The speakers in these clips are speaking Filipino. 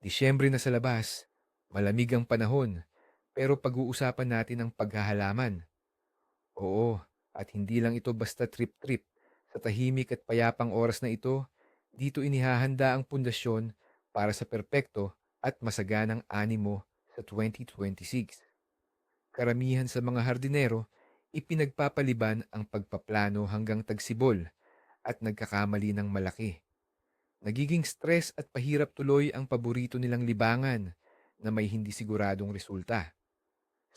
Disyembre na sa labas, malamig ang panahon, pero pag-uusapan natin ang paghahalaman. Oo, at hindi lang ito basta trip-trip. Sa tahimik at payapang oras na ito, dito inihahanda ang pundasyon para sa perpekto at masaganang animo sa 2026. Karamihan sa mga hardinero, ipinagpapaliban ang pagpaplano hanggang tagsibol at nagkakamali ng malaki. Nagiging stress at pahirap tuloy ang paborito nilang libangan na may hindi siguradong resulta.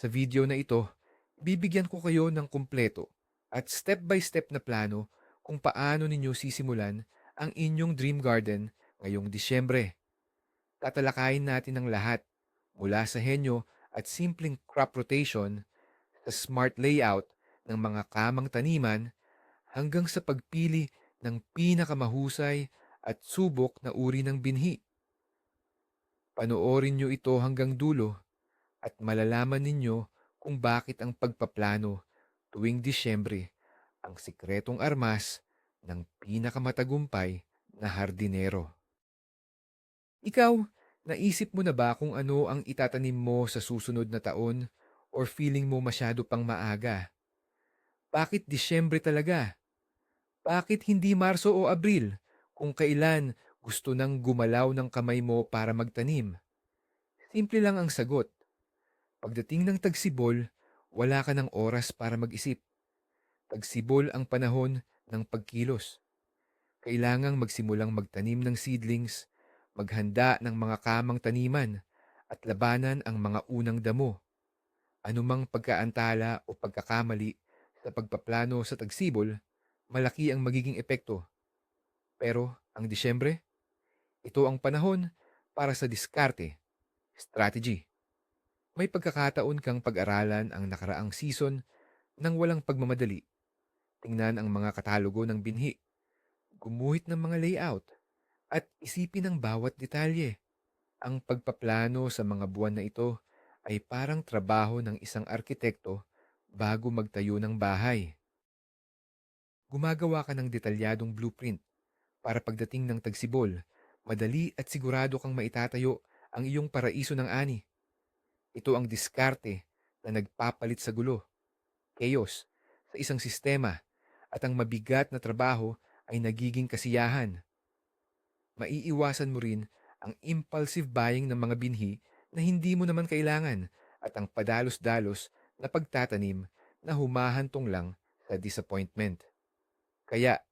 Sa video na ito, bibigyan ko kayo ng kumpleto at step-by-step na plano kung paano ninyo sisimulan ang inyong dream garden ngayong Disyembre. Tatalakayin natin ang lahat mula sa henyo at simpleng crop rotation sa smart layout ng mga kamang taniman hanggang sa pagpili ng pinakamahusay at subok na uri ng binhi. Panoorin nyo ito hanggang dulo at malalaman ninyo kung bakit ang pagpaplano tuwing Disyembre ang sikretong armas ng pinakamatagumpay na hardinero. Ikaw, naisip mo na ba kung ano ang itatanim mo sa susunod na taon or feeling mo masyado pang maaga? Bakit Disyembre talaga? Bakit hindi Marso o Abril kung kailan gusto nang gumalaw ng kamay mo para magtanim? Simple lang ang sagot. Pagdating ng tagsibol, wala ka ng oras para mag-isip. Tagsibol ang panahon ng pagkilos. Kailangang magsimulang magtanim ng seedlings, maghanda ng mga kamang taniman, at labanan ang mga unang damo. Anumang pagkaantala o pagkakamali sa pagpaplano sa tagsibol, malaki ang magiging epekto. Pero ang Disyembre, ito ang panahon para sa diskarte, strategy. May pagkakataon kang pag-aralan ang nakaraang season nang walang pagmamadali. Tingnan ang mga katalogo ng binhi, gumuhit ng mga layout, at isipin ang bawat detalye. Ang pagpaplano sa mga buwan na ito ay parang trabaho ng isang arkitekto bago magtayo ng bahay. Gumagawa ka ng detalyadong blueprint para pagdating ng tagsibol, madali at sigurado kang maitatayo ang iyong paraiso ng ani. Ito ang diskarte na nagpapalit sa gulo, chaos, sa isang sistema at ang mabigat na trabaho ay nagiging kasiyahan. Maiiwasan mo rin ang impulsive buying ng mga binhi na hindi mo naman kailangan at ang padalos-dalos na pagtatanim na humahantong lang sa disappointment. Kaya,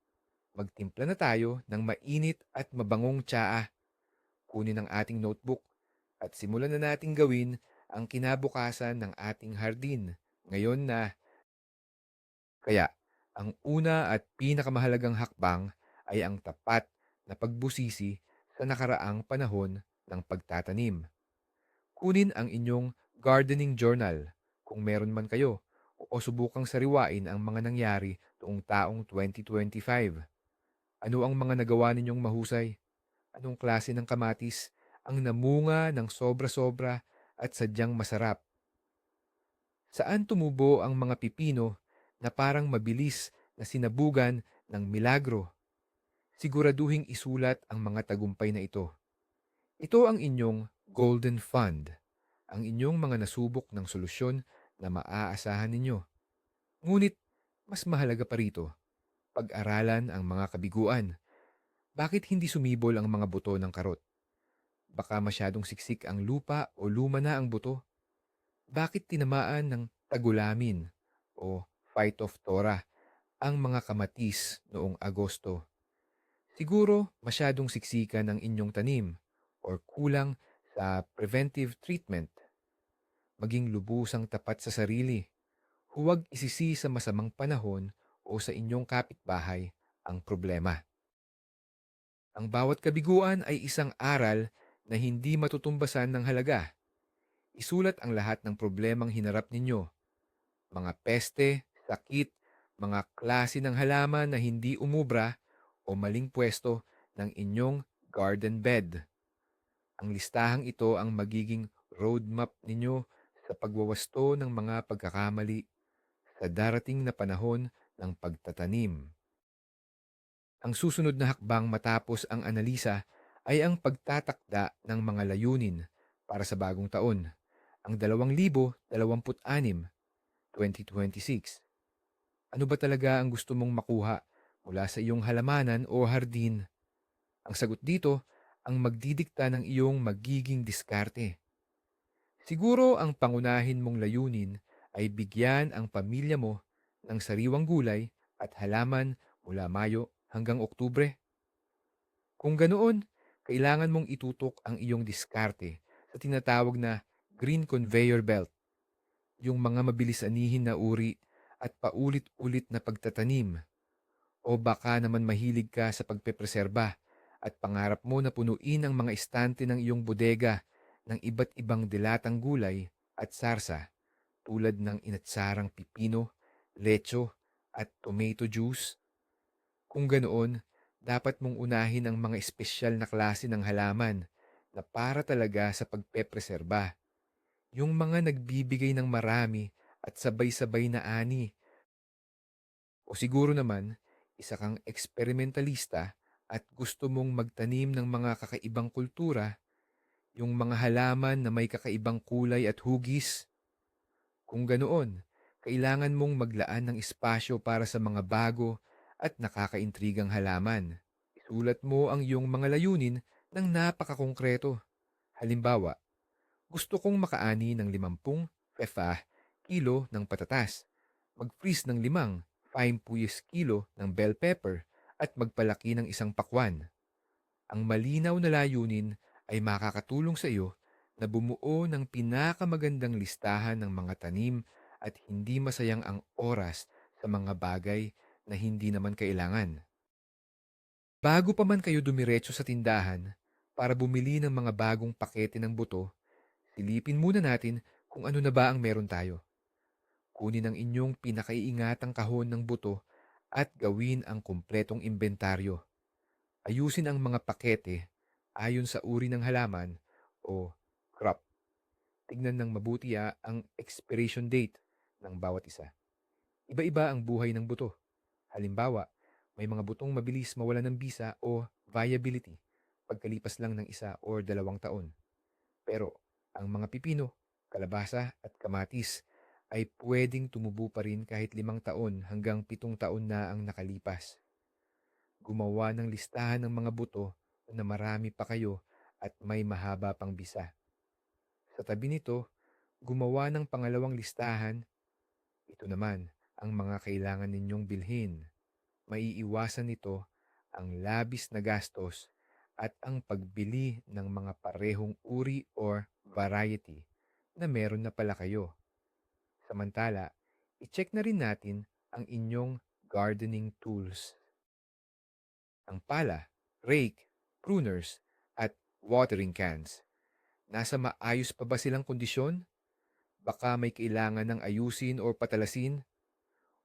magtimpla na tayo ng mainit at mabangong tsaa. Kunin ang ating notebook at simulan na nating gawin ang kinabukasan ng ating hardin. Ngayon na, kaya, ang una at pinakamahalagang hakbang ay ang tapat na pagbusisi sa nakaraang panahon ng pagtatanim. Kunin ang inyong gardening journal kung meron man kayo o subukang sariwain ang mga nangyari noong taong 2025. Ano ang mga nagawa ninyong mahusay? Anong klase ng kamatis ang namunga ng sobra-sobra at sadyang masarap? Saan tumubo ang mga pipino na parang mabilis na sinabugan ng milagro? Siguraduhing isulat ang mga tagumpay na ito. Ito ang inyong golden fund, ang inyong mga nasubok ng solusyon na maaasahan ninyo. Ngunit, mas mahalaga pa rito, pag-aralan ang mga kabiguan. Bakit hindi sumibol ang mga buto ng karot? Baka masyadong siksik ang lupa o luma na ang buto. Bakit tinamaan ng tagulamin o phytophthora ang mga kamatis noong Agosto? Siguro masyadong siksikan ang inyong tanim or kulang sa preventive treatment. Maging lubusang tapat sa sarili. Huwag isisi sa masamang panahon o sa inyong kapitbahay ang problema. Ang bawat kabiguan ay isang aral na hindi matutumbasan ng halaga. Isulat ang lahat ng problemang hinarap ninyo, mga peste, sakit, mga klase ng halaman na hindi umubra o maling pwesto ng inyong garden bed. Ang listahang ito ang magiging roadmap ninyo sa pagwawasto ng mga pagkakamali sa darating na panahon ng pagtatanim. Ang susunod na hakbang matapos ang analisa ay ang pagtatakda ng mga layunin para sa bagong taon, ang 2026, 2026. Ano ba talaga ang gusto mong makuha mula sa iyong halamanan o hardin? Ang sagot dito ang magdidikta ng iyong magiging diskarte. Siguro ang pangunahin mong layunin ay bigyan ang pamilya mo ng sariwang gulay at halaman mula Mayo hanggang Oktubre. Kung ganoon, kailangan mong itutok ang iyong diskarte sa tinatawag na green conveyor belt, yung mga mabilis anihin na uri at paulit-ulit na pagtatanim. O baka naman mahilig ka sa pagpepreserba at pangarap mo na punuin ang mga estante ng iyong bodega ng iba't ibang dilatang gulay at sarsa tulad ng inatsarang pipino, lecho at tomato juice. Kung ganoon, dapat mong unahin ang mga espesyal na klase ng halaman na para talaga sa pagpepreserba. Yung mga nagbibigay ng marami at sabay-sabay na ani. O siguro naman, isa kang eksperimentalista at gusto mong magtanim ng mga kakaibang kultura, yung mga halaman na may kakaibang kulay at hugis. Kung ganoon, kailangan mong maglaan ng espasyo para sa mga bago at nakakaintrigang halaman. Isulat mo ang iyong mga layunin ng napakakongkreto. Halimbawa, gusto kong makaani ng 50 fefa kilo ng patatas, mag-freeze ng 5 kilo ng bell pepper at magpalaki ng isang pakwan. Ang malinaw na layunin ay makakatulong sa iyo na bumuo ng pinakamagandang listahan ng mga tanim at hindi masayang ang oras sa mga bagay na hindi naman kailangan. Bago pa man kayo dumiretso sa tindahan para bumili ng mga bagong pakete ng buto, silipin muna natin kung ano na ba ang meron tayo. Kunin ang inyong pinakaiingatang kahon ng buto at gawin ang kumpletong imbentaryo. Ayusin ang mga pakete ayon sa uri ng halaman o crop. Tignan ng mabuti ang expiration date ng bawat isa. Iba-iba ang buhay ng buto. Halimbawa, may mga butong mabilis mawalan ng bisa o viability pagkalipas lang ng 1 o 2 taon. Pero ang mga pipino, kalabasa at kamatis ay pwedeng tumubo pa rin kahit 5 taon hanggang 7 taon na ang nakalipas. Gumawa ng listahan ng mga buto na marami pa kayo at may mahaba pang bisa. Sa tabi nito, gumawa ng pangalawang listahan. Ito naman ang mga kailangan ninyong bilhin. Maiiwasan nito ang labis na gastos at ang pagbili ng mga parehong uri or variety na meron na pala kayo. Samantala, i-check na rin natin ang inyong gardening tools. Ang pala, rake, pruners, at watering cans. Nasa maayos pa ba silang kondisyon? Baka may kailangan ng ayusin o patalasin?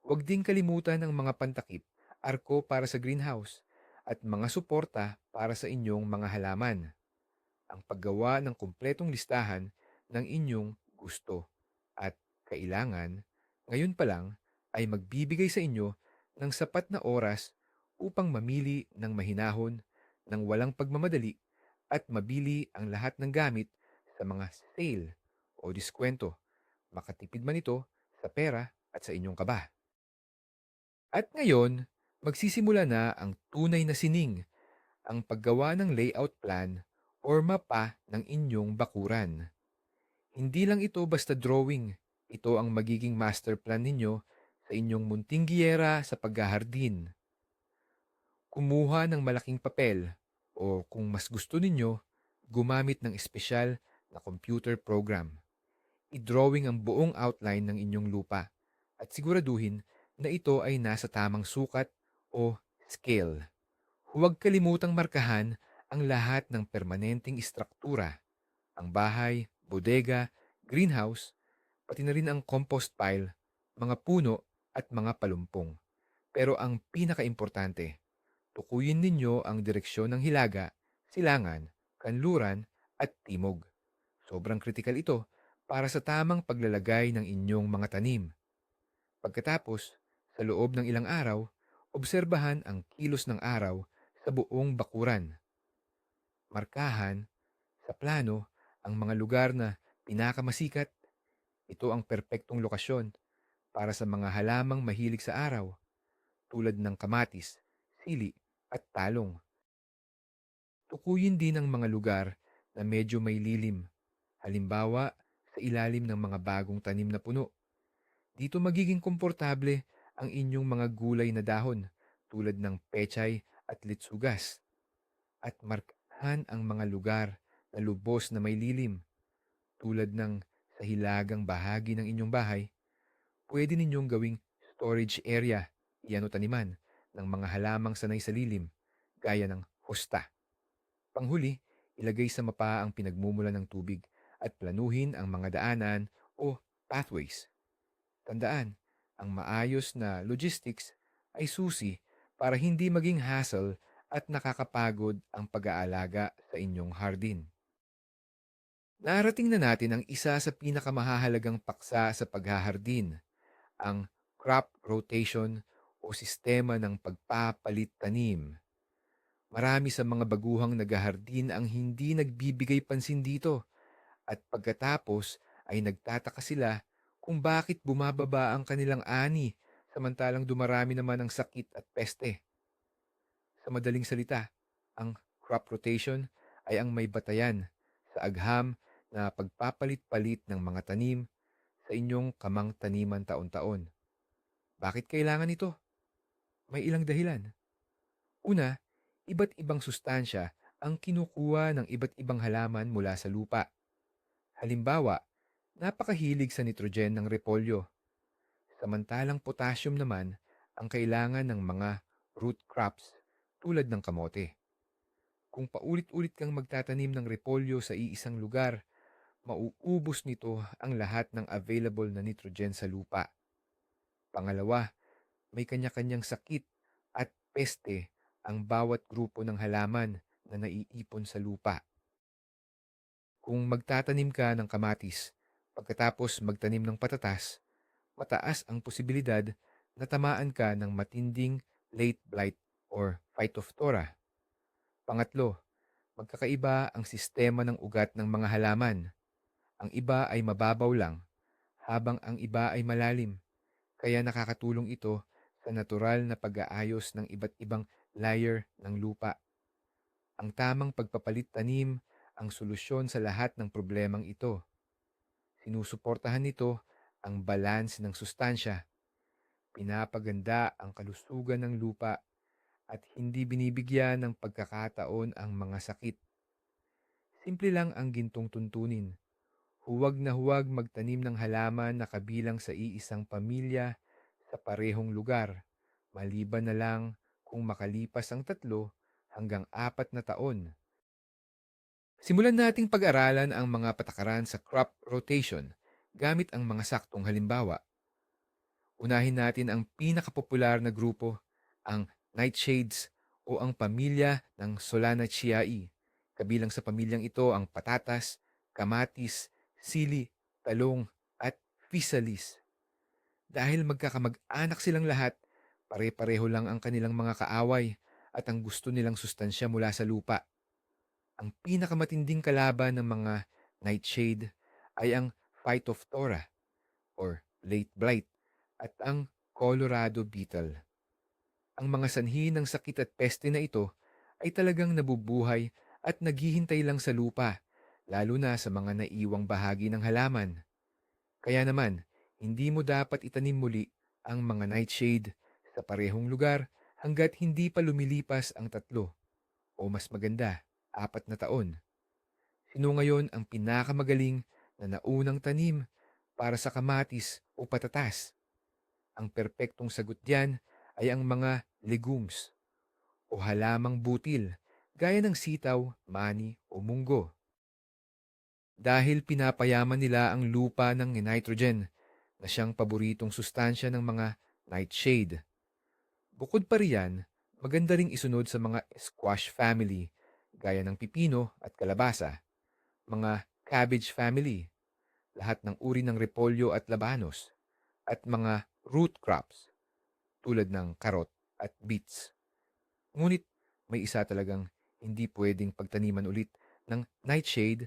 Huwag ding kalimutan ang mga pantakip, arko para sa greenhouse, at mga suporta para sa inyong mga halaman. Ang paggawa ng kumpletong listahan ng inyong gusto at kailangan, ngayon pa lang ay magbibigay sa inyo ng sapat na oras upang mamili ng mahinahon, ng walang pagmamadali at mabili ang lahat ng gamit sa mga sale o diskwento. Makatipid man ito sa pera at sa inyong kaba. At ngayon, magsisimula na ang tunay na sining, ang paggawa ng layout plan or mapa ng inyong bakuran. Hindi lang ito basta drawing, ito ang magiging master plan ninyo sa inyong munting giyera sa paghahardin. Kumuha ng malaking papel o kung mas gusto ninyo, gumamit ng espesyal na computer program. I-drawing ang buong outline ng inyong lupa at siguraduhin na ito ay nasa tamang sukat o scale. Huwag kalimutang markahan ang lahat ng permanenteng istruktura, ang bahay, bodega, greenhouse, pati na rin ang compost pile, mga puno at mga palumpong. Pero ang pinakaimportante, tukuyin ninyo ang direksyon ng hilaga, silangan, kanluran at timog. Sobrang kritikal ito para sa tamang paglalagay ng inyong mga tanim. Pagkatapos, sa loob ng ilang araw, obserbahan ang kilos ng araw sa buong bakuran. Markahan sa plano ang mga lugar na pinakamasikat. Ito ang perpektong lokasyon para sa mga halamang mahilig sa araw tulad ng kamatis, sili at talong. Tukuyin din ang mga lugar na medyo may lilim. Halimbawa, sa ilalim ng mga bagong tanim na puno. Dito magiging komportable ang inyong mga gulay na dahon tulad ng pechay at litsugas. At markahan ang mga lugar na lubos na may lilim tulad ng sa hilagang bahagi ng inyong bahay. Pwede ninyong gawing storage area, iyan o taniman, ng mga halamang sanay sa lilim, gaya ng hosta. Panghuli, ilagay sa mapa ang pinagmumulan ng tubig at planuhin ang mga daanan o pathways. Tandaan, ang maayos na logistics ay susi para hindi maging hassle at nakakapagod ang pag-aalaga sa inyong hardin. Narating na natin ang isa sa pinakamahahalagang paksa sa paghahardin, ang crop rotation o sistema ng pagpapalit tanim. Marami sa mga baguhang naghahardin ang hindi nagbibigay pansin dito at pagkatapos ay nagtataka sila kung bakit bumababa ang kanilang ani samantalang dumarami naman ang sakit at peste. Sa madaling salita, ang crop rotation ay ang may batayan sa agham na pagpapalit-palit ng mga tanim sa inyong kamang taniman taon-taon. Bakit kailangan ito? May ilang dahilan. Una, iba't ibang sustansya ang kinukuha ng iba't ibang halaman mula sa lupa. Halimbawa, napakahilig sa nitrogen ng repolyo, samantalang potassium naman ang kailangan ng mga root crops tulad ng kamote. Kung paulit-ulit kang magtatanim ng repolyo sa iisang lugar, mauubos nito ang lahat ng available na nitrogen sa lupa. Pangalawa, may kanya-kanyang sakit at peste ang bawat grupo ng halaman na naiipon sa lupa. Kung magtatanim ka ng kamatis, pagkatapos magtanim ng patatas, mataas ang posibilidad na tamaan ka ng matinding late blight or phytophthora. Pangatlo, magkakaiba ang sistema ng ugat ng mga halaman. Ang iba ay mababaw lang, habang ang iba ay malalim. Kaya nakakatulong ito sa natural na pag-aayos ng iba't ibang layer ng lupa. Ang tamang pagpapalit tanim ang solusyon sa lahat ng problemang ito. Sinusuportahan nito ang balance ng sustansya, pinapaganda ang kalusugan ng lupa at hindi binibigyan ng pagkakataon ang mga sakit. Simple lang ang gintong tuntunin. Huwag na huwag magtanim ng halaman na kabilang sa iisang pamilya sa parehong lugar, maliban na lang kung makalipas ang 3 hanggang 4 na taon. Simulan nating pag-aralan ang mga patakaran sa crop rotation gamit ang mga saktong halimbawa. Unahin natin ang pinakapopular na grupo, ang nightshades o ang pamilya ng Solanaceae. Kabilang sa pamilyang ito ang patatas, kamatis, sili, talong at physalis. Dahil magkakamag-anak silang lahat, pare-pareho lang ang kanilang mga kaaway at ang gusto nilang sustansya mula sa lupa. Ang pinakamatinding kalaban ng mga nightshade ay ang Phytophthora or late blight at ang Colorado beetle. Ang mga sanhi ng sakit at peste na ito ay talagang nabubuhay at naghihintay lang sa lupa, lalo na sa mga naiwang bahagi ng halaman. Kaya naman, hindi mo dapat itanim muli ang mga nightshade sa parehong lugar hanggat hindi pa lumilipas ang 3 o mas maganda, 4 na taon. Sino ngayon ang pinakamagaling na naunang tanim para sa kamatis o patatas? Ang perpektong sagot diyan ay ang mga legumes o halamang butil gaya ng sitaw, mani o munggo. Dahil pinapayaman nila ang lupa ng nitrogen na siyang paboritong sustansya ng mga nightshade. Bukod pa riyan, maganda ring isunod sa mga squash family gaya ng pipino at kalabasa, mga cabbage family, lahat ng uri ng repolyo at labanos, at mga root crops tulad ng karot at beets. Ngunit may isa talagang Hindi pwedeng pagtaniman ulit ng nightshade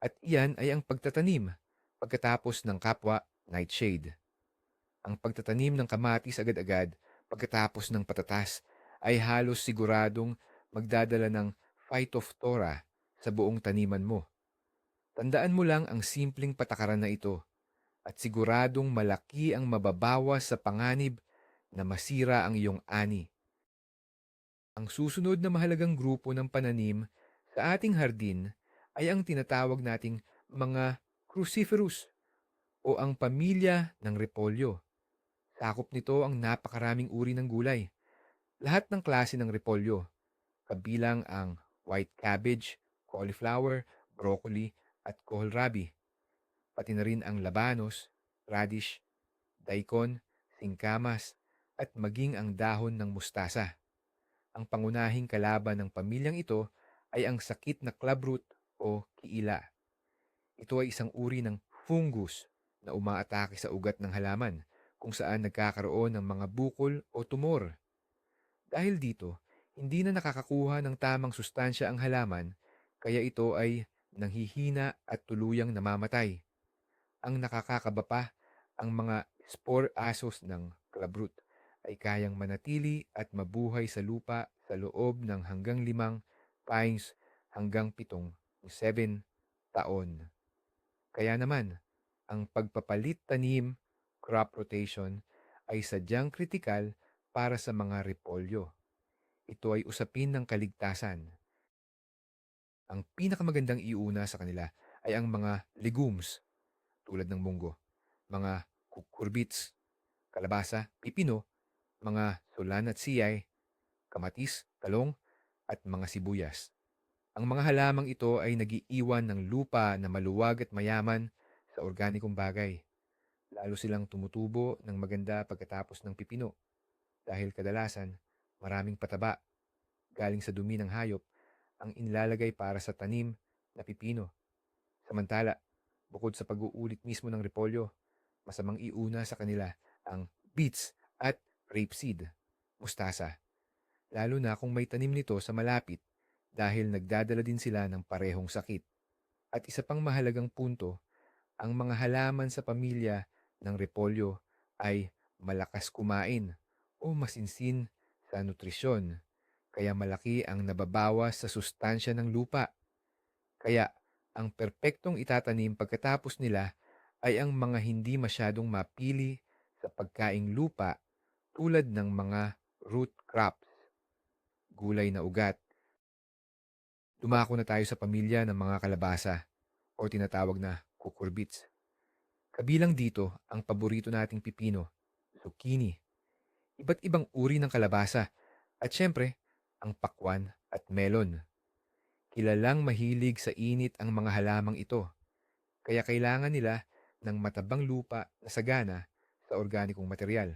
at iyan ay ang pagtatanim pagkatapos ng kapwa nightshade. Ang pagtatanim ng kamatis agad-agad pagkatapos ng patatas ay halos siguradong magdadala ng phytophthora sa buong taniman mo. Tandaan mo lang ang simpleng patakaran na ito at siguradong malaki ang mababawas sa panganib na masira ang iyong ani. Ang susunod na mahalagang grupo ng pananim sa ating hardin ay ang tinatawag nating mga cruciferous o ang pamilya ng repolyo. Sakop nito ang napakaraming uri ng gulay. Lahat ng klase ng repolyo, kabilang ang white cabbage, cauliflower, broccoli at kohlrabi, pati na rin ang labanos, radish, daikon, singkamas, at maging ang dahon ng mustasa. Ang pangunahing kalaban ng pamilyang ito ay ang sakit na clubroot o kiila. Ito ay isang uri ng fungus na umaatake sa ugat ng halaman kung saan nagkakaroon ng mga bukol o tumor. Dahil dito, hindi na nakakakuha ng tamang sustansya ang halaman, kaya ito ay nanghihina at tuluyang namamatay. Ang nakakakaba pa, ang mga spore asos ng clubroot ay kayang manatili at mabuhay sa lupa sa loob ng hanggang 5 hanggang 7 taon. Kaya naman, ang pagpapalit tanim, crop rotation, ay sadyang kritikal para sa mga repolyo. Ito ay usapin ng kaligtasan. Ang pinakamagandang iuna sa kanila ay ang mga legumes tulad ng munggo, mga cucurbits, kalabasa, pipino, mga sulan at siyay, kamatis, talong, at mga sibuyas. Ang mga halamang ito ay nagiiwan ng lupa na maluwag at mayaman sa organikong bagay. Lalo silang tumutubo ng maganda pagkatapos ng pipino dahil kadalasan maraming pataba galing sa dumi ng hayop ang inilalagay para sa tanim na pipino. Samantala, bukod sa pag-uulit mismo ng repolyo, masamang iuna sa kanila ang beets at rapeseed, mustasa, lalo na kung may tanim nito sa malapit dahil nagdadala din sila ng parehong sakit. At isa pang mahalagang punto, ang mga halaman sa pamilya ng repolyo ay malakas kumain o masinsin sa nutrisyon, kaya malaki ang nababawas sa sustansya ng lupa. Kaya ang perpektong itatanim pagkatapos nila ay ang mga hindi masyadong mapili sa pagkaing lupa tulad ng mga root crops, gulay na ugat. Dumako na tayo sa pamilya ng mga kalabasa o tinatawag na cucurbits. Kabilang dito ang paborito nating pipino, zucchini, iba't ibang uri ng kalabasa, at syempre, ang pakwan at melon. Kilalang mahilig sa init ang mga halamang ito, kaya kailangan nila ng matabang lupa na sagana sa organikong material.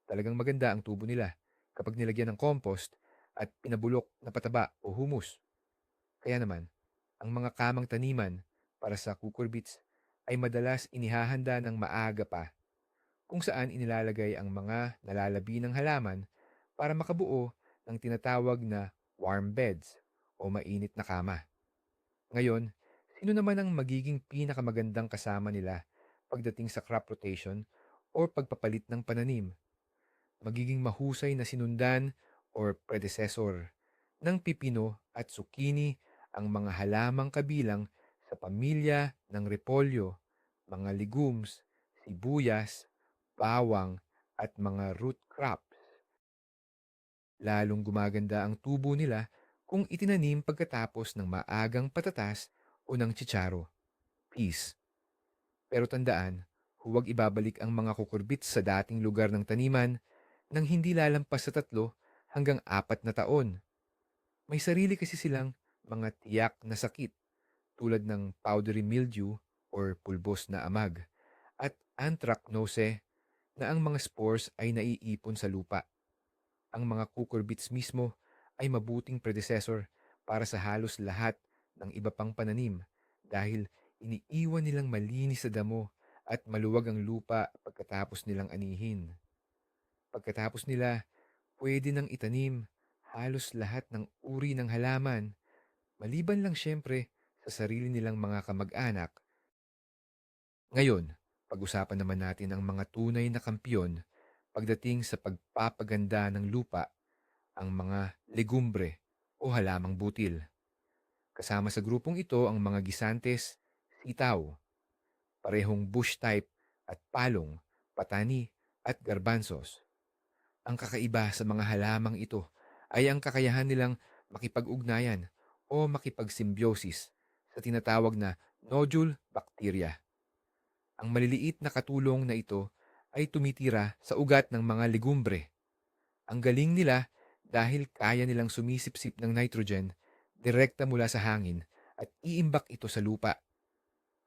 Talagang maganda ang tubo nila kapag nilagyan ng compost at pinabulok na pataba o humus. Kaya naman, ang mga kamang taniman para sa cucurbits ay madalas inihahanda ng maaga pa kung saan inilalagay ang mga nalalabi ng halaman para makabuo ng tinatawag na warm beds o mainit na kama. Ngayon, sino naman ang magiging pinakamagandang kasama nila pagdating sa crop rotation o pagpapalit ng pananim? Magiging mahusay na sinundan or predecessor ng pipino at zucchini ang mga halamang kabilang sa pamilya ng repolyo, mga legumes, sibuyas, bawang at mga root crops. Lalong gumaganda ang tubo nila kung itinanim pagkatapos ng maagang patatas o ng chicharo, peas. Pero tandaan, huwag ibabalik ang mga kukurbits sa dating lugar ng taniman nang hindi lalampas sa 3 hanggang 4 na taon. May sarili kasi silang mga tiyak na sakit tulad ng powdery mildew or pulbos na amag at anthracnose na ang mga spores ay naiipon sa lupa. Ang mga cucurbits mismo ay mabuting predecessor para sa halos lahat ng iba pang pananim dahil iniiwan nilang malinis sa damo at maluwag ang lupa pagkatapos nilang anihin. Pagkatapos nila, pwede nang itanim, halos lahat ng uri ng halaman, maliban lang siyempre sa sarili nilang mga kamag-anak. Ngayon, pag-usapan naman natin ang mga tunay na kampiyon pagdating sa pagpapaganda ng lupa, ang mga legumbre o halamang butil. Kasama sa grupong ito ang mga gisantes, sitaw, parehong bush type at palong, patani at garbanzos. Ang kakaiba sa mga halamang ito ay ang kakayahan nilang makipag-ugnayan o makipag-symbiosis sa tinatawag na nodule bacteria. Ang maliliit na katulong na ito ay tumitira sa ugat ng mga legumbre. Ang galing nila dahil kaya nilang sumisipsip ng nitrogen direkta mula sa hangin at iimbak ito sa lupa.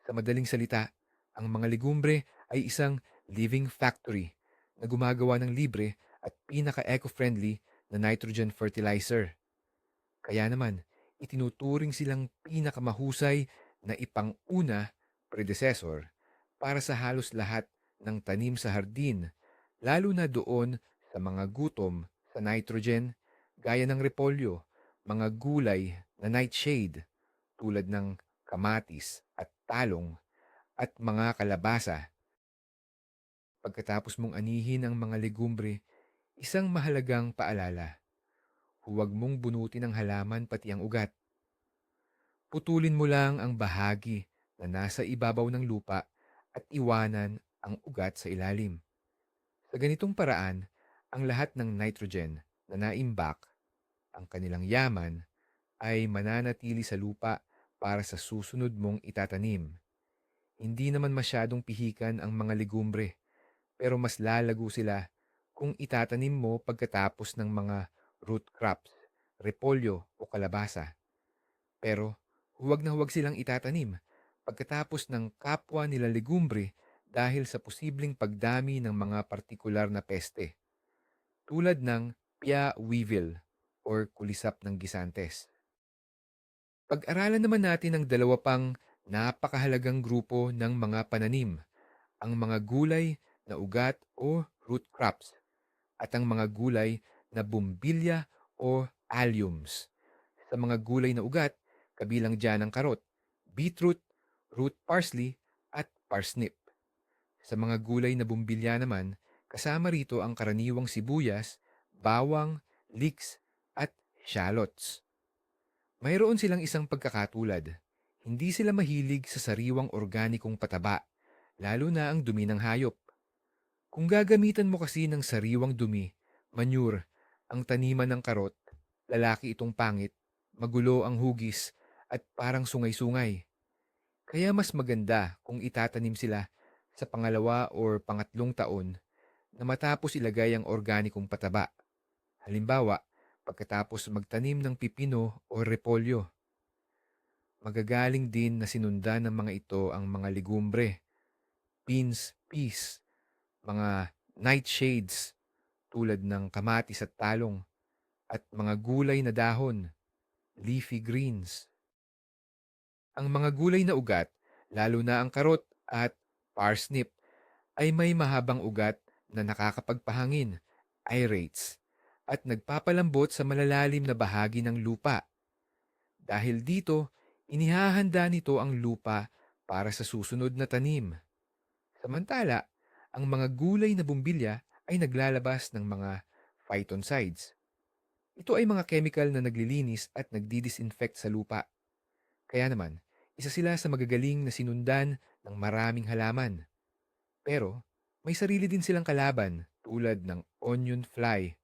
Sa madaling salita, ang mga legumbre ay isang living factory na gumagawa ng libre at pinaka-eco-friendly na nitrogen fertilizer. Kaya naman, itinuturing silang pinakamahusay na ipanguna predecessor para sa halos lahat ng tanim sa hardin, lalo na doon sa mga gutom sa nitrogen gaya ng repolyo, mga gulay na nightshade tulad ng kamatis at talong at mga kalabasa. Pagkatapos mong anihin ang mga legumbre, isang mahalagang paalala: huwag mong bunutin ang halaman pati ang ugat. Putulin mo lang ang bahagi na nasa ibabaw ng lupa at iwanan ang ugat sa ilalim. Sa ganitong paraan, ang lahat ng nitrogen na naimbak, ang kanilang yaman, ay mananatili sa lupa para sa susunod mong itatanim. Hindi naman masyadong pihikan ang mga legumbre, pero mas lalago sila kung itatanim mo pagkatapos ng mga root crops, repolyo o kalabasa. Pero huwag na huwag silang itatanim pagkatapos ng kapwa nila legumbre dahil sa posibleng pagdami ng mga partikular na peste tulad ng pia weevil or kulisap ng gisantes. Pag-aralan naman natin ang dalawa pang napakahalagang grupo ng mga pananim, ang mga gulay na ugat o root crops at ang mga gulay na bumbilya o alliums. Sa mga gulay na ugat, kabilang dyan ang karot, beetroot, root parsley, at parsnip. Sa mga gulay na bumbilya naman, kasama rito ang karaniwang sibuyas, bawang, leeks, at shallots. Mayroon silang isang pagkakatulad. Hindi sila mahilig sa sariwang organikong pataba, lalo na ang dumi ng hayop. Kung gagamitan mo kasi ng sariwang dumi, manure, ang taniman ng karot, lalaki itong pangit, magulo ang hugis, at parang sungay-sungay. Kaya mas maganda kung itatanim sila sa pangalawa or pangatlong taon na matapos ilagay ang organikong pataba. Halimbawa, pagkatapos magtanim ng pipino o repolyo. Magagaling din na sinundan ng mga ito ang mga legumbre, beans, peas, mga nightshades tulad ng kamatis at talong, at mga gulay na dahon, leafy greens. Ang mga gulay na ugat, lalo na ang karot at parsnip, ay may mahabang ugat na nakakapagpahangin, aerates, at nagpapalambot sa malalalim na bahagi ng lupa. Dahil dito, inihahanda nito ang lupa para sa susunod na tanim. Samantala, ang mga gulay na bumbilya ay naglalabas ng mga phytoncides. Ito ay mga chemical na naglilinis at nagdidisinfect sa lupa. Kaya naman, isa sila sa magagaling na sinundan ng maraming halaman. Pero, may sarili din silang kalaban tulad ng onion fly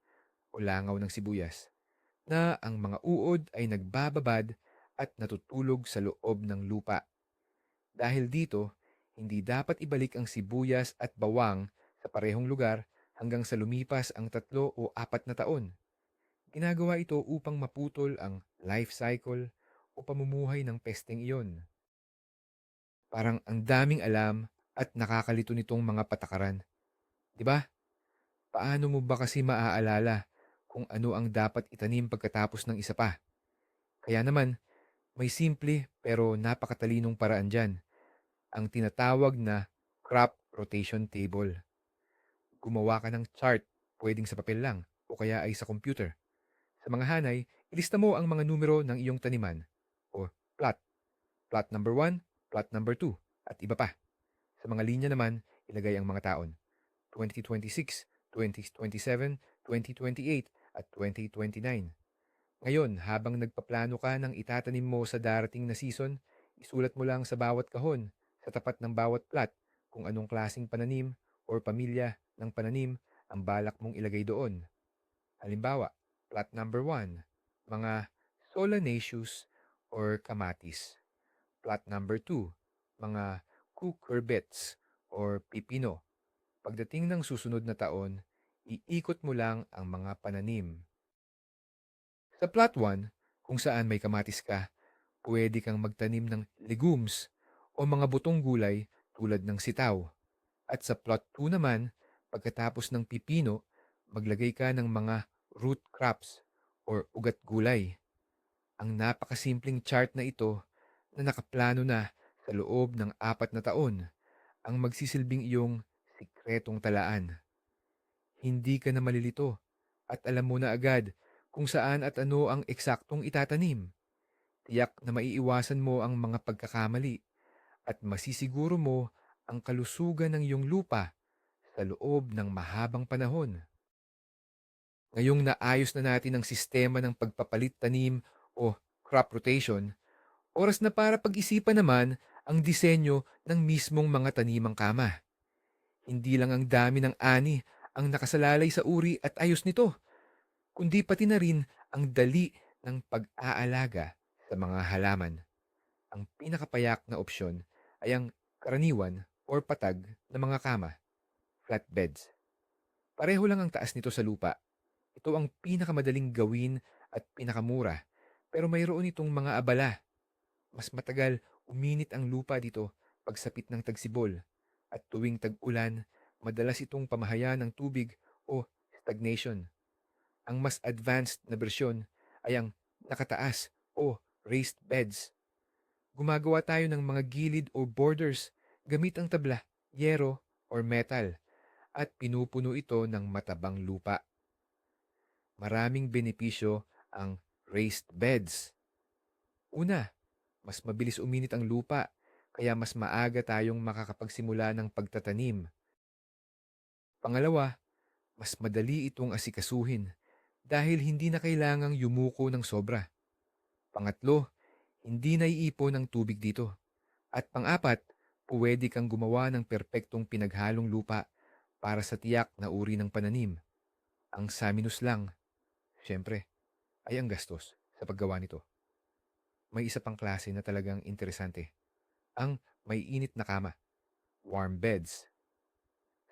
o langaw ng sibuyas, na ang mga uod ay nagbababad at natutulog sa loob ng lupa. Dahil dito, hindi dapat ibalik ang sibuyas at bawang sa parehong lugar hanggang sa lumipas ang 3 o 4 na taon. Ginagawa ito upang maputol ang life cycle o pamumuhay ng pesteng iyon. Parang ang daming alam at nakakalito nitong mga patakaran. 'Di ba? Paano mo ba kasi maaalala kung ano ang dapat itanim pagkatapos ng isa pa? Kaya naman, may simple pero napakatalinong paraan dyan, ang tinatawag na crop rotation table. Gumawa ka ng chart, pwedeng sa papel lang o kaya ay sa computer. Sa mga hanay, ilista mo ang mga numero ng iyong taniman o plot, plot number 1, plot number 2, at iba pa. Sa mga linya naman, ilagay ang mga taon, 2026, 2027, 2028, at 2029. Ngayon, habang nagpaplano ka ng itatanim mo sa darating na season, isulat mo lang sa bawat kahon, sa tapat ng bawat plat, kung anong klasing pananim or pamilya ng pananim ang balak mong ilagay doon. Halimbawa, plat number 1, mga Solanaceous or kamatis. Plat number 2, mga cucurbits or pipino. Pagdating ng susunod na taon, iikot mo lang ang mga pananim. Sa plot 1, kung saan may kamatis ka, pwede kang magtanim ng legumes o mga butong gulay tulad ng sitaw. At sa plot 2 naman, pagkatapos ng pipino, maglagay ka ng mga root crops or ugat gulay. Ang napakasimpleng chart na ito na nakaplano na sa loob ng 4 na taon ang magsisilbing iyong sikretong talaan. Hindi ka na malilito at alam mo na agad kung saan at ano ang eksaktong itatanim. Tiyak na maiiwasan mo ang mga pagkakamali at masisiguro mo ang kalusugan ng iyong lupa sa loob ng mahabang panahon. Ngayong naayos na natin ang sistema ng pagpapalit tanim o crop rotation, oras na para pag-isipan naman ang disenyo ng mismong mga tanimang kama. Hindi lang ang dami ng ani ang nakasalalay sa uri at ayos nito, kundi pati na rin ang dali ng pag-aalaga sa mga halaman. Ang pinakapayak na opsyon ay ang karaniwan or patag na mga kama, flatbeds. Pareho lang ang taas nito sa lupa. Ito ang pinakamadaling gawin at pinakamura. Pero mayroon itong mga abala. Mas matagal uminit ang lupa dito pagsapit ng tagsibol. At tuwing tag-ulan, madalas itong pamahayan ng tubig o stagnation. Ang mas advanced na bersyon ay ang nakataas o raised beds. Gumagawa tayo ng mga gilid o borders gamit ang tabla, yero, or metal at pinupuno ito ng matabang lupa. Maraming benepisyo ang raised beds. Una, mas mabilis uminit ang lupa, kaya mas maaga tayong makakapagsimula ng pagtatanim. Pangalawa, mas madali itong asikasuhin dahil hindi na kailangang yumuko ng sobra. Pangatlo, hindi naiipon ng tubig dito. At pang-apat, puwede kang gumawa ng perpektong pinaghalong lupa para sa tiyak na uri ng pananim. Ang saminus lang, siyempre, ay ang gastos sa paggawa nito. May isa pang klase na talagang interesante, ang may init na kama, warm beds.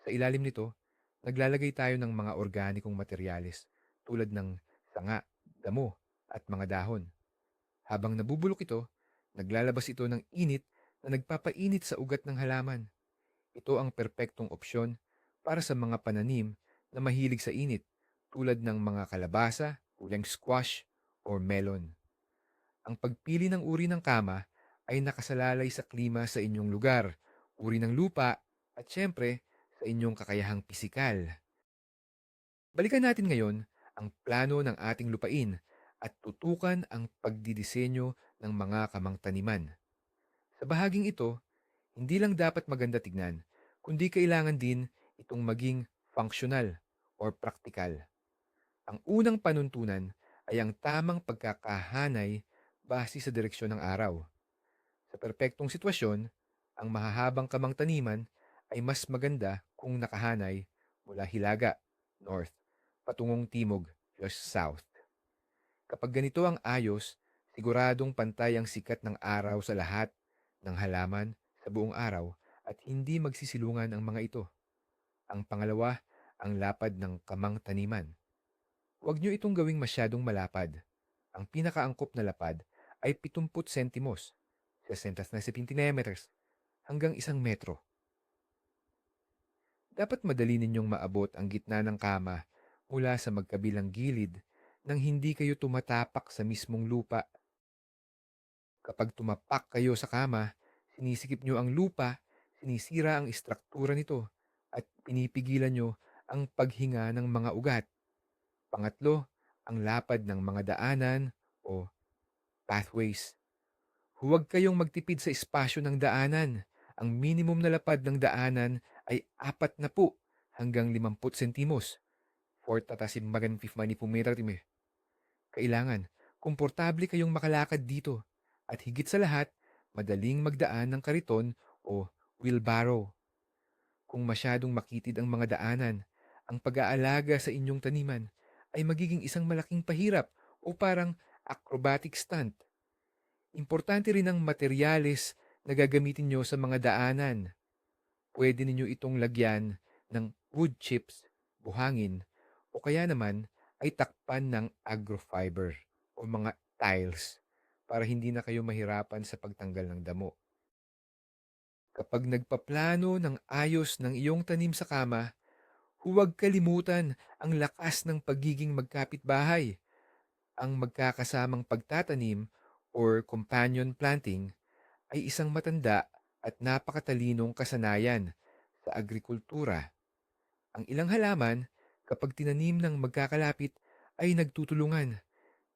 Sa ilalim nito, naglalagay tayo ng mga organikong materyales tulad ng sanga, damo, at mga dahon. Habang nabubulok ito, naglalabas ito ng init na nagpapainit sa ugat ng halaman. Ito ang perpektong opsyon para sa mga pananim na mahilig sa init tulad ng mga kalabasa, uling squash, or melon. Ang pagpili ng uri ng kama ay nakasalalay sa klima sa inyong lugar, uri ng lupa, at syempre sa inyong kakayahang pisikal. Balikan natin ngayon ang plano ng ating lupain at tutukan ang pagdidisenyo ng mga kamang taniman. Sa bahaging ito, hindi lang dapat maganda tignan, kundi kailangan din itong maging functional or practical. Ang unang panuntunan ay ang tamang pagkakahanay base sa direksyon ng araw. Sa perpektong sitwasyon, ang mahahabang kamang taniman ay mas maganda kung nakahanay mula hilaga, north, patungong timog, south. Kapag ganito ang ayos, siguradong pantay ang sikat ng araw sa lahat ng halaman sa buong araw at hindi magsisilungan ang mga ito. Ang pangalawa, ang lapad ng kamang taniman. Huwag nyo itong gawing masyadong malapad. Ang pinakaangkop na lapad ay 70 sentimos, 60 na centimeters, hanggang 1 metro. Dapat madali ninyong maabot ang gitna ng kama mula sa magkabilang gilid nang hindi kayo tumatapak sa mismong lupa. Kapag tumapak kayo sa kama, sinisikip nyo ang lupa, sinisira ang istruktura nito, at pinipigilan nyo ang paghinga ng mga ugat. Pangatlo, ang lapad ng mga daanan o pathways. Huwag kayong magtipid sa espasyo ng daanan. Ang minimum na lapad ng daanan ay 40 hanggang 50 sentimos. Fortatasimbagan 50 metime. Kailangan, komportable kayong makalakad dito. At higit sa lahat, madaling magdaan ng kariton o wheelbarrow. Kung masyadong makitid ang mga daanan, ang pag-aalaga sa inyong taniman ay magiging isang malaking pahirap o parang acrobatic stunt. Importante rin ang materyales na gagamitin nyo sa mga daanan. Pwede ninyo itong lagyan ng wood chips, buhangin, o kaya naman ay takpan ng agrofiber o mga tiles para hindi na kayo mahirapan sa pagtanggal ng damo. Kapag nagpaplano ng ayos ng iyong tanim sa kama, huwag kalimutan ang lakas ng pagiging magkapitbahay. Ang magkakasamang pagtatanim or companion planting ay isang matanda at napakatalinong kasanayan sa agrikultura. Ang ilang halaman, kapag tinanim ng magkakalapit, ay nagtutulungan,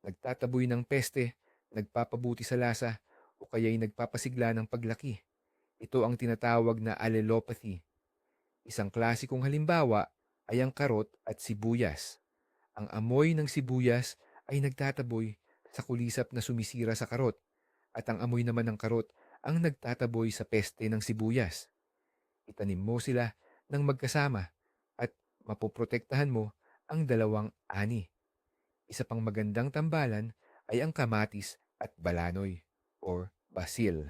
nagtataboy ng peste, nagpapabuti sa lasa, o kaya'y nagpapasigla ng paglaki. Ito ang tinatawag na allelopathy. Isang klasikong halimbawa ay ang karot at sibuyas. Ang amoy ng sibuyas ay nagtataboy sa kulisap na sumisira sa karot, at ang amoy naman ng karot ang nagtataboy sa peste ng sibuyas. Itanim mo sila ng magkasama at mapoprotektahan mo ang dalawang ani. Isa pang magandang tambalan ay ang kamatis at balanoy or basil.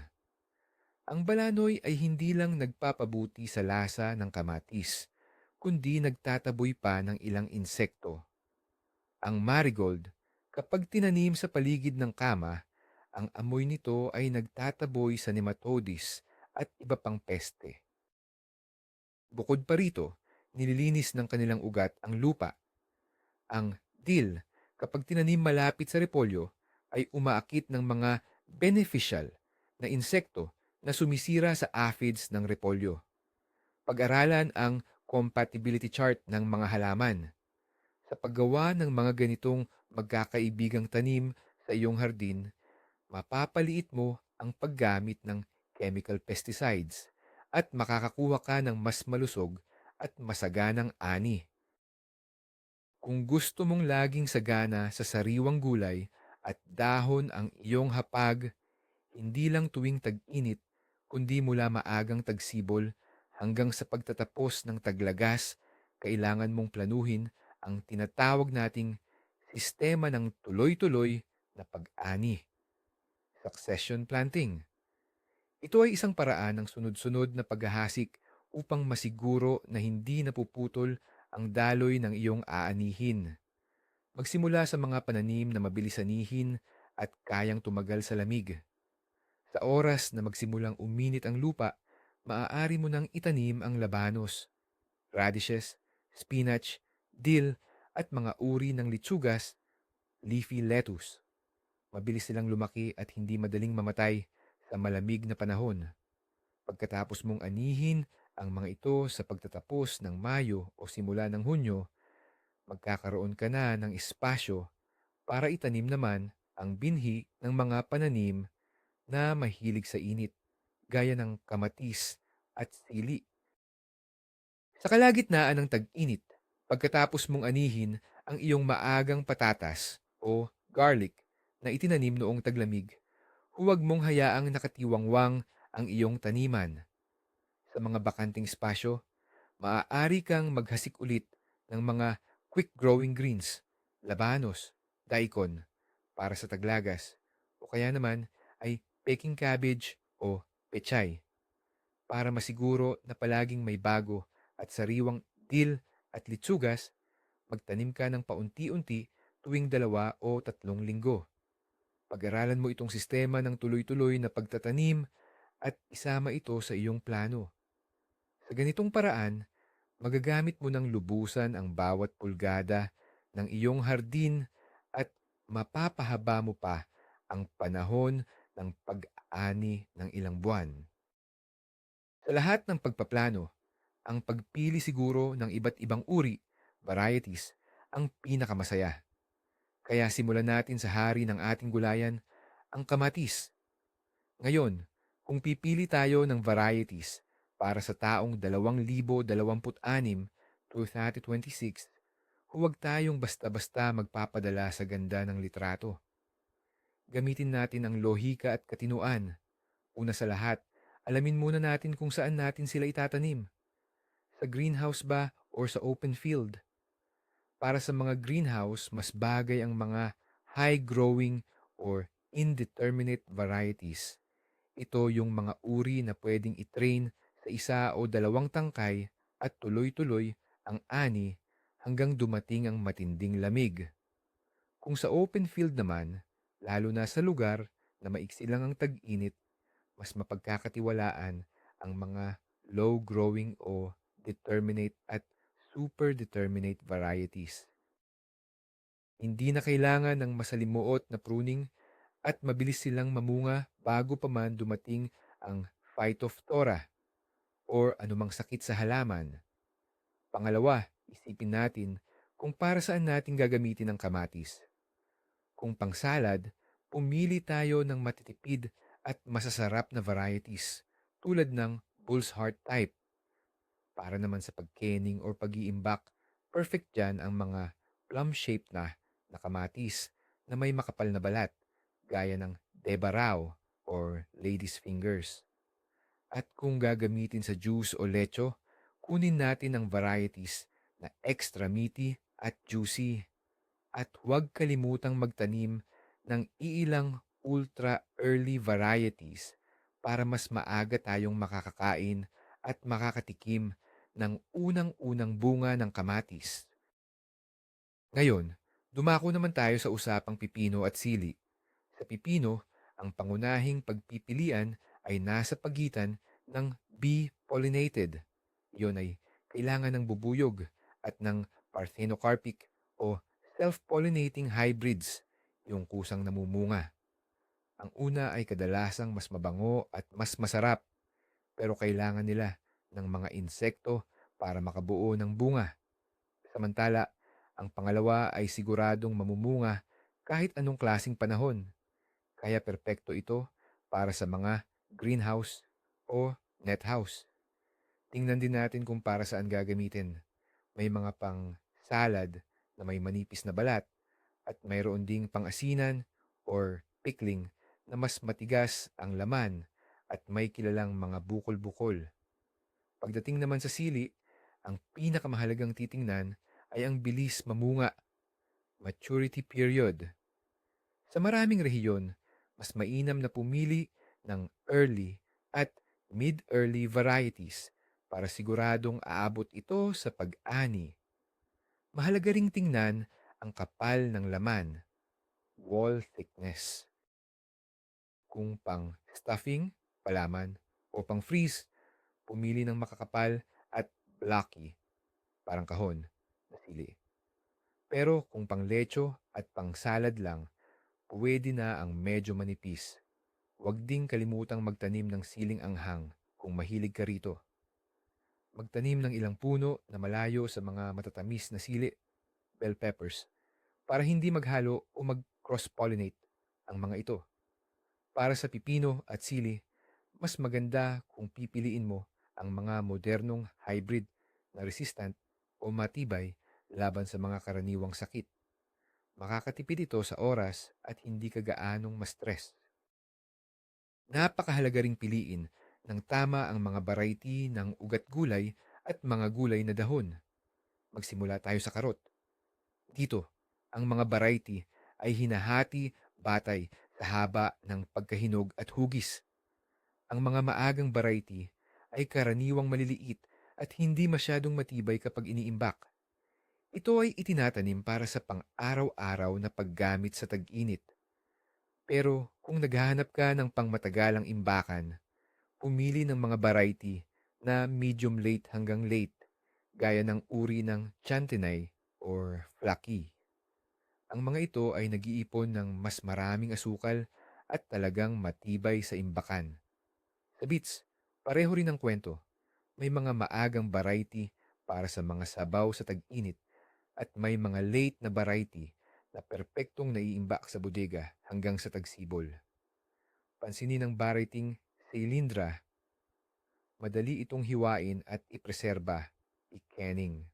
Ang balanoy ay hindi lang nagpapabuti sa lasa ng kamatis, kundi nagtataboy pa ng ilang insekto. Ang marigold, kapag tinanim sa paligid ng kama, ang amoy nito ay nagtataboy sa nematodes at iba pang peste. Bukod pa rito, nililinis ng kanilang ugat ang lupa. Ang dill, kapag tinanim malapit sa repolyo, ay umaakit ng mga beneficial na insekto na sumisira sa aphids ng repolyo. Pag-aralan ang compatibility chart ng mga halaman. Sa paggawa ng mga ganitong magkakaibigang tanim sa iyong hardin, mapapaliit mo ang paggamit ng chemical pesticides at makakakuha ka ng mas malusog at masaganang ani. Kung gusto mong laging sagana sa sariwang gulay at dahon ang iyong hapag, hindi lang tuwing tag-init, kundi mula maagang tagsibol hanggang sa pagtatapos ng taglagas, kailangan mong planuhin ang tinatawag nating sistema ng tuloy-tuloy na pag-ani, succession planting. Ito ay isang paraan ng sunod-sunod na paghahasik upang masiguro na hindi napuputol ang daloy ng iyong aanihin. Magsimula sa mga pananim na mabilis anihin at kayang tumagal sa lamig. Sa oras na magsimulang uminit ang lupa, maaari mo nang itanim ang labanos, radishes, spinach, dill, at mga uri ng litsugas, leafy lettuce. Mabilis silang lumaki at hindi madaling mamatay sa malamig na panahon. Pagkatapos mong anihin ang mga ito sa pagtatapos ng Mayo o simula ng Hunyo, magkakaroon ka na ng espasyo para itanim naman ang binhi ng mga pananim na mahilig sa init, gaya ng kamatis at sili. Sa kalagitnaan ng tag-init, pagkatapos mong anihin ang iyong maagang patatas o garlic na itinanim noong taglamig, huwag mong hayaang nakatiwangwang ang iyong taniman. Sa mga bakanting espasyo, maaari kang maghasik ulit ng mga quick-growing greens, labanos, daikon, para sa taglagas, o kaya naman ay peking cabbage o pechay, para masiguro na palaging may bago at sariwang dill at litsugas. Magtanim ka ng paunti-unti tuwing 2 o 3 linggo. Pag-aralan mo itong sistema ng tuloy-tuloy na pagtatanim at isama ito sa iyong plano. Sa ganitong paraan, magagamit mo ng lubusan ang bawat pulgada ng iyong hardin at mapapahaba mo pa ang panahon ng pag-aani ng ilang buwan. Sa lahat ng pagpaplano, ang pagpili siguro ng iba't ibang uri, varieties, ang pinakamasaya. Kaya simulan natin sa hari ng ating gulayan, ang kamatis. Ngayon, kung pipili tayo ng varieties para sa taong 2026 to 3026, huwag tayong basta-basta magpapadala sa ganda ng litrato. Gamitin natin ang lohika at katinuan. Una sa lahat, alamin muna natin kung saan natin sila itatanim. Sa greenhouse ba or sa open field? Para sa mga greenhouse, mas bagay ang mga high-growing or indeterminate varieties. Ito yung mga uri na pwedeng itrain sa isa o dalawang tangkay at tuloy-tuloy ang ani hanggang dumating ang matinding lamig. Kung sa open field naman, lalo na sa lugar na maiksi lang ang tag-init, mas mapagkakatiwalaan ang mga low-growing o determinate at super determinate varieties. Hindi na kailangan ng masalimuot na pruning at mabilis silang mamunga bago pa man dumating ang phytophthora or anumang sakit sa halaman. Pangalawa, isipin natin kung para saan natin gagamitin ang kamatis. Kung pangsalad, pumili tayo ng matitipid at masasarap na varieties tulad ng bull's heart type. Para naman sa pagkening or pag-iimbak, perfect dyan ang mga plum-shaped na kamatis na may makapal na balat, gaya ng debarao or lady's fingers. At kung gagamitin sa juice o lecho, kunin natin ang varieties na extra meaty at juicy. At huwag kalimutang magtanim ng iilang ultra early varieties para mas maaga tayong makakakain at makakatikim ng unang-unang bunga ng kamatis. Ngayon, dumako naman tayo sa usapang pipino at sili. Sa pipino, ang pangunahing pagpipilian ay nasa pagitan ng bee-pollinated. Iyon ay kailangan ng bubuyog at ng parthenocarpic o self-pollinating hybrids, yung kusang namumunga. Ang una ay kadalasang mas mabango at mas masarap, pero kailangan nila ng mga insekto para makabuo ng bunga. Samantala, ang pangalawa ay siguradong mamumunga kahit anong klasing panahon. Kaya perpekto ito para sa mga greenhouse o net house. Tingnan din natin kung para saan gagamitin. May mga pang salad na may manipis na balat at mayroon ding pang-asinan or pickling na mas matigas ang laman at may kilalang mga bukol-bukol. Pagdating naman sa sili, ang pinakamahalagang titingnan ay ang bilis mamunga, maturity period. Sa maraming rehiyon, mas mainam na pumili ng early at mid-early varieties para siguradong aabot ito sa pag-ani. Mahalaga ring tingnan ang kapal ng laman, wall thickness. Kung pang stuffing, palaman, o pang freeze, pumili ng makakapal at blocky, parang kahon, na sili. Pero kung pang lecho at pang salad lang, pwede na ang medyo manipis. Huwag ding kalimutang magtanim ng siling anghang kung mahilig ka rito. Magtanim ng ilang puno na malayo sa mga matatamis na sili, bell peppers, para hindi maghalo o mag-cross-pollinate ang mga ito. Para sa pipino at sili, mas maganda kung pipiliin mo ang mga modernong hybrid na resistant o matibay laban sa mga karaniwang sakit. Makakatipid ito sa oras at hindi ka gaanong ma-stress. Napakahalaga ring piliin ng tama ang mga variety ng ugat gulay at mga gulay na dahon. Magsimula tayo sa karot. Dito, ang mga variety ay hinahati batay sa haba ng pagkahinog at hugis. Ang mga maagang variety ay karaniwang maliliit at hindi masyadong matibay kapag iniimbak. Ito ay itinatanim para sa pang-araw-araw na paggamit sa tag-init. Pero kung naghahanap ka ng pangmatagalang imbakan, pumili ng mga variety na medium late hanggang late, gaya ng uri ng Chantenay or Flaky. Ang mga ito ay nag-iipon ng mas maraming asukal at talagang matibay sa imbakan. Sa beets, pareho rin ang kwento. May mga maagang variety para sa mga sabaw sa tag-init at may mga late na variety na perpektong naiimbak sa bodega hanggang sa tagsibol. Pansinin ng variting Sailindra, madali itong hiwain at ipreserba, i-canning.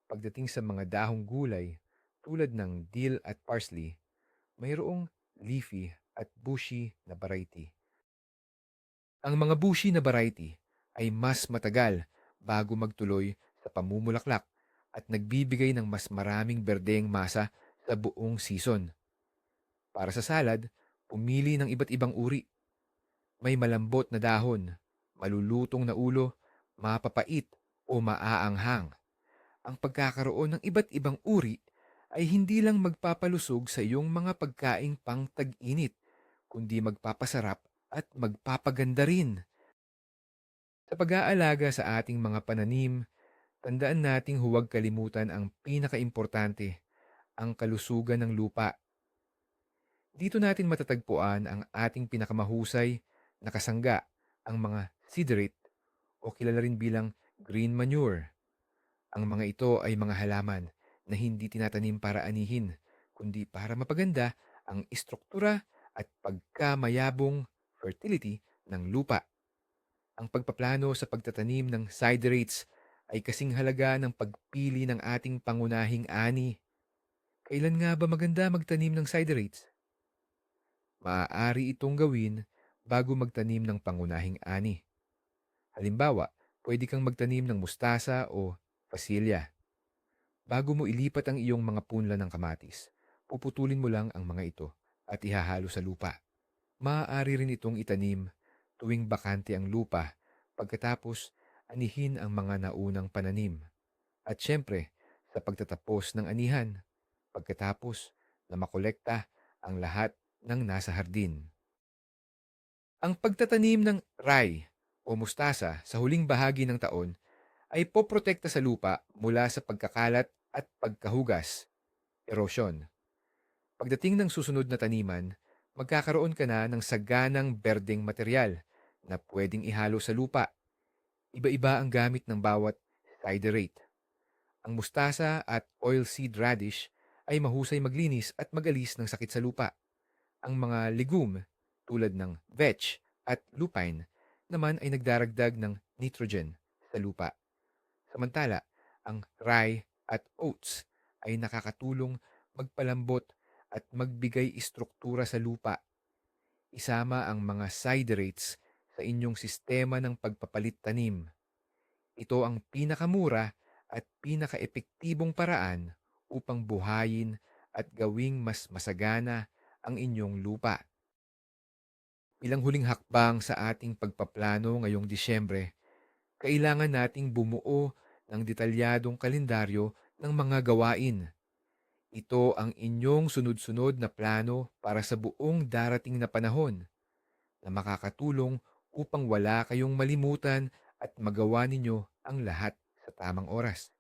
Pagdating sa mga dahong gulay, tulad ng dill at parsley, mayroong leafy at bushy na variety. Ang mga bushy na variety ay mas matagal bago magtuloy sa pamumulaklak at nagbibigay ng mas maraming berdeng masa sa buong season. Para sa salad, pumili ng iba't ibang uri. May malambot na dahon, malulutong na ulo, mapapait o maaanghang. Ang pagkakaroon ng iba't ibang uri ay hindi lang magpapalusog sa iyong mga pagkaing pang tag-init, kundi magpapasarap at magpapaganda rin. Sa pag-aalaga sa ating mga pananim, tandaan nating huwag kalimutan ang pinakaimportante, ang kalusugan ng lupa. Dito natin matatagpuan ang ating pinakamahusay na kasangga, ang mga siderate o kilala rin bilang green manure. Ang mga ito ay mga halaman na hindi tinatanim para anihin, kundi para mapaganda ang istruktura at pagkamayabong fertility ng lupa. Ang pagpaplano sa pagtatanim ng siderates ay kasing halaga ng pagpili ng ating pangunahing ani. Kailan nga ba maganda magtanim ng siderates? Maaari itong gawin bago magtanim ng pangunahing ani. Halimbawa, pwede kang magtanim ng mustasa o fasilya. Bago mo ilipat ang iyong mga punla ng kamatis, puputulin mo lang ang mga ito at ihahalo sa lupa. Maaari rin itong itanim tuwing bakante ang lupa pagkatapos anihin ang mga naunang pananim. At syempre, sa pagtatapos ng anihan, pagkatapos na makolekta ang lahat ng nasa hardin. Ang pagtatanim ng rye o mustasa sa huling bahagi ng taon ay poprotekta sa lupa mula sa pagkakalat at pagkahugas, erosion. Pagdating ng susunod na taniman, magkakaroon ka na ng saganang berdeng material na pwedeng ihalo sa lupa. Iba-iba ang gamit ng bawat siderate. Ang mustasa at oilseed radish ay mahusay maglinis at magalis ng sakit sa lupa. Ang mga legume tulad ng vetch at lupine naman ay nagdaragdag ng nitrogen sa lupa. Samantala, ang rye at oats ay nakakatulong magpalambot at magbigay istruktura sa lupa. Isama ang mga siderates sa inyong sistema ng pagpapalit tanim. Ito ang pinakamura at pinakaepektibong paraan upang buhayin at gawing mas masagana ang inyong lupa. Bilang huling hakbang sa ating pagpaplano ngayong Disyembre, kailangan nating bumuo ng detalyadong kalendaryo ng mga gawain. Ito ang inyong sunod-sunod na plano para sa buong darating na panahon na makakatulong upang wala kayong malimutan at magawa ninyo ang lahat sa tamang oras.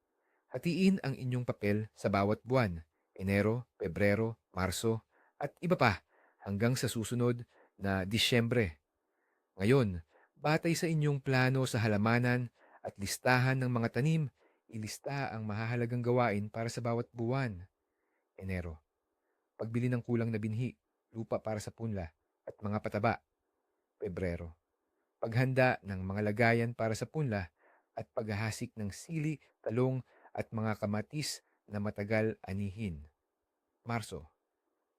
Hatiin ang inyong papel sa bawat buwan, Enero, Pebrero, Marso, at iba pa hanggang sa susunod na Disyembre. Ngayon, batay sa inyong plano sa halamanan at listahan ng mga tanim, ilista ang mahahalagang gawain para sa bawat buwan. Enero, pagbili ng kulang na binhi, lupa para sa punla, at mga pataba. Pebrero, paghanda ng mga lagayan para sa punla at paghahasik ng sili, talong at mga kamatis na matagal anihin. Marso,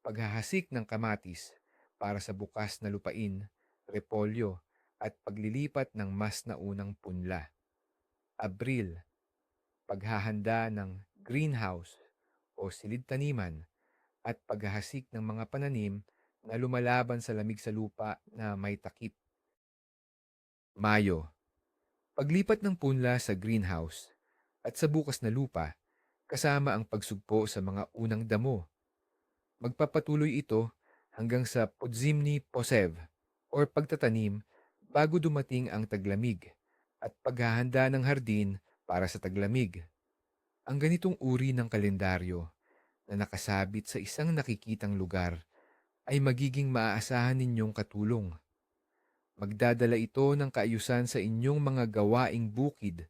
paghahasik ng kamatis para sa bukas na lupain, repolyo at paglilipat ng mas naunang punla. Abril, paghahanda ng greenhouse o silid taniman at paghahasik ng mga pananim na lumalaban sa lamig sa lupa na may takip. Mayo, paglipat ng punla sa greenhouse at sa bukas na lupa kasama ang pagsugpo sa mga unang damo. Magpapatuloy ito hanggang sa podzimni posev or pagtatanim bago dumating ang taglamig at paghahanda ng hardin para sa taglamig. Ang ganitong uri ng kalendaryo na nakasabit sa isang nakikitang lugar ay magiging maaasahan ninyong katulong. Magdadala ito ng kaayusan sa inyong mga gawaing bukid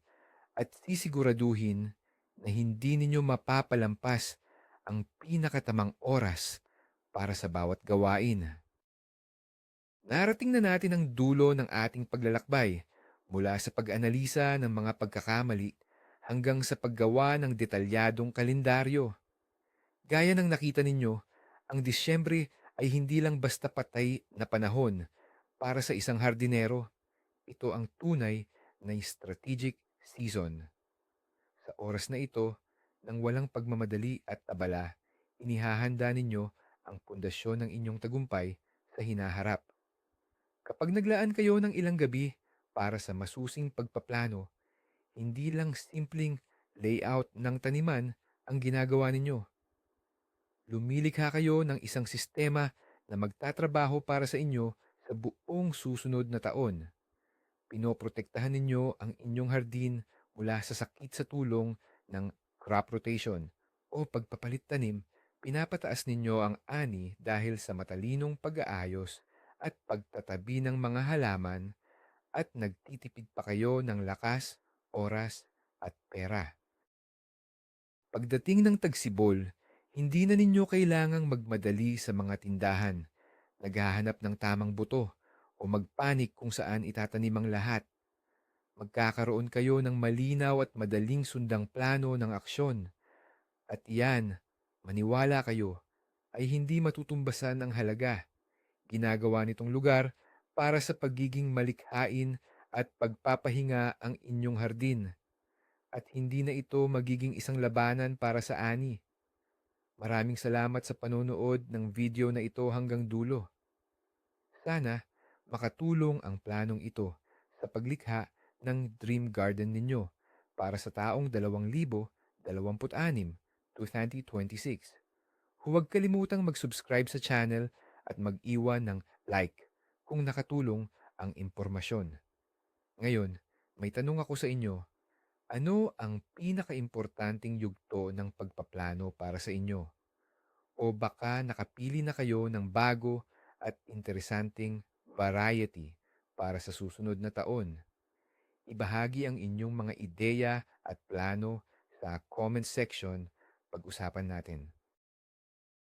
at sisiguraduhin na hindi ninyo mapapalampas ang pinakatamang oras para sa bawat gawain. Narating na natin ang dulo ng ating paglalakbay mula sa pag-analisa ng mga pagkakamali hanggang sa paggawa ng detalyadong kalendaryo. Gaya ng nakita ninyo, ang Disyembre ay hindi lang basta patay na panahon para sa isang hardinero. Ito ang tunay na strategic season. Sa oras na ito, nang walang pagmamadali at abala, inihahanda ninyo ang pundasyon ng inyong tagumpay sa hinaharap. Kapag naglaan kayo ng ilang gabi para sa masusing pagpaplano, hindi lang simpleng layout ng taniman ang ginagawa ninyo. Lumilikha kayo ng isang sistema na magtatrabaho para sa inyo sa buong susunod na taon. Pinoprotektahan ninyo ang inyong hardin mula sa sakit sa tulong ng crop rotation o pagpapalit tanim. Pinapataas ninyo ang ani dahil sa matalinong pag-aayos at pagtatabi ng mga halaman, at nagtitipid pa kayo ng lakas, oras at pera. Pagdating ng tagsibol, hindi na ninyo kailangang magmadali sa mga tindahan, naghahanap ng tamang buto, o magpanik kung saan itatanim ang lahat. Magkakaroon kayo ng malinaw at madaling sundang plano ng aksyon. At iyan, maniwala kayo, ay hindi matutumbasan ang halaga. Ginagawa nitong lugar para sa pagiging malikhain at pagpapahinga ang inyong hardin. At hindi na ito magiging isang labanan para sa ani. Maraming salamat sa panonood ng video na ito hanggang dulo. Sana makatulong ang planong ito sa paglikha ng dream garden ninyo para sa taong 2026 to 2026. Huwag kalimutang mag-subscribe sa channel at mag-iwan ng like kung nakatulong ang impormasyon. Ngayon, may tanong ako sa inyo. Ano ang pinakaimportanteng yugto ng pagpaplano para sa inyo? O baka nakapili na kayo ng bago at interesanting variety para sa susunod na taon? Ibahagi ang inyong mga ideya at plano sa comment section. Pag-usapan natin.